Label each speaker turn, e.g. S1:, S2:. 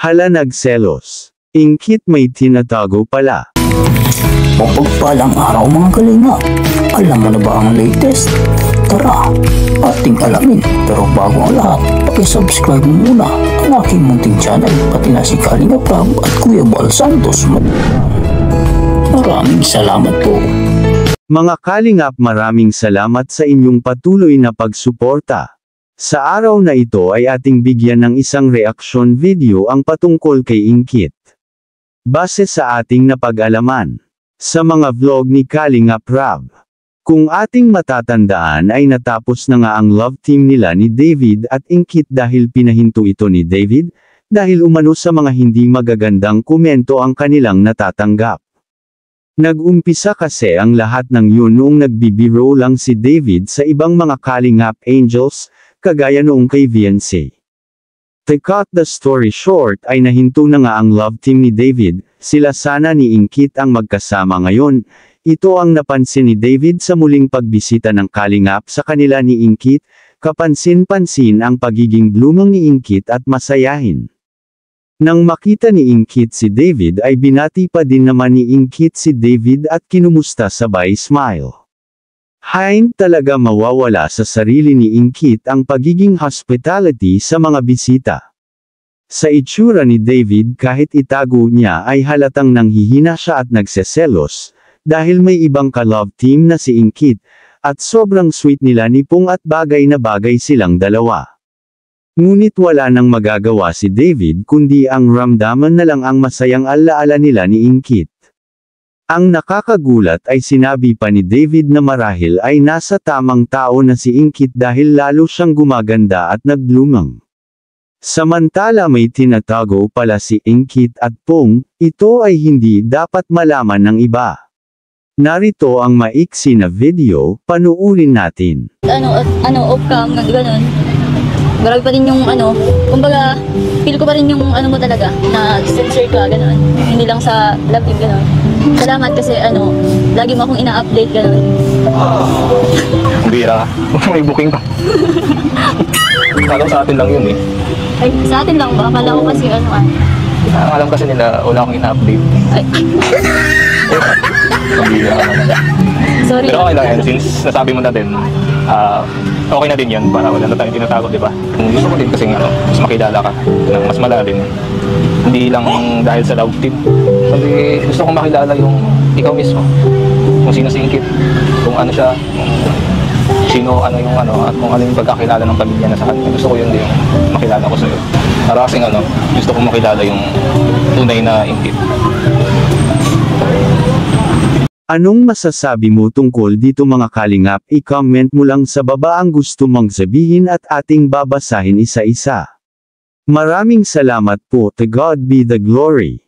S1: Hala nagselos. Ingkit may tinatago pala.
S2: Mapagpalang araw mga kalinga. Alam mo na ba ang latest? Tara, ating alamin. Pero bago ang lahat, pakisubscribe mo muna ang aking munting channel, pati na si Kalinga Prab at Kuya Bal Santos. Maraming salamat po.
S1: Mga Kalingap, maraming salamat sa inyong patuloy na pagsuporta. Sa araw na ito ay ating bigyan ng isang reaction video ang patungkol kay Ingkit. Base sa ating napag-alaman sa mga vlog ni Kalingap Prab. Kung ating matatandaan ay natapos na nga ang love team nila ni David at Ingkit dahil pinahinto ito ni David, dahil umano sa mga hindi magagandang komento ang kanilang natatanggap. Nag-umpisa kasi ang lahat ng yun noong nagbibiro lang si David sa ibang mga Kalingap Angels, kagaya noong kay Viancy. To cut the story short ay nahinto na nga ang love team ni David, sila sana ni Ingkit ang magkasama ngayon. Ito ang napansin ni David sa muling pagbisita ng Kalingap sa kanila ni Ingkit, kapansin-pansin ang pagiging blumang ni Ingkit at masayahin. Nang makita ni Ingkit si David ay binati pa din naman ni Ingkit si David at kinumusta sabay smile. Hain talaga mawawala sa sarili ni Ingkit ang pagiging hospitality sa mga bisita. Sa itsura ni David kahit itago niya ay halatang nanghihina siya at nagseselos, dahil may ibang ka-love team na si Ingkit, at sobrang sweet nila ni Pong at bagay na bagay silang dalawa. Ngunit wala nang magagawa si David kundi ang ramdaman na lang ang masayang alaala nila ni Ingkit. Ang nakakagulat ay sinabi pa ni David na marahil ay nasa tamang tao na si Ingkit dahil lalo siyang gumaganda at naglumang. Samantala may tinatago pala si Ingkit at Pong, ito ay hindi dapat malaman ng iba. Narito ang maiksi na video, panuurin natin.
S3: Off-cam, gano'n. Marami pa rin yung kumbaga, feel ko pa rin yung mo talaga, na sincere ka, gano'n. Hindi lang sa love team, gano'n. Salamat kasi lagi mo akong ina-update, gano'n.
S4: Bira, may booking pa. Alam sa atin lang yun eh.
S3: Ay, sa atin lang ba? Akala ko kasi
S4: Alam kasi nila, wala akong ina-update.
S3: Ay. Sorry.
S4: Pero okay lang yan, since nasabi mo na din, okay na din yan para wala na tayong tinatago, di ba? Gusto ko din kasi mas makilala ka ng mas malalim. Hindi lang dahil sa love team. Kasi gusto kong makilala yung ikaw mismo. Kung sino si Ingkit, kung ano siya, sino yung at kung ano yung pagkakilala ng pamilya na sa kanya. Gusto ko yun din makilala ko sa'yo. Para kasing gusto kong makilala yung tunay na Ingkit.
S1: Anong masasabi mo tungkol dito mga Kalingap? I-comment mo lang sa baba ang gusto mong sabihin at ating babasahin isa-isa. Maraming salamat po. To God be the glory.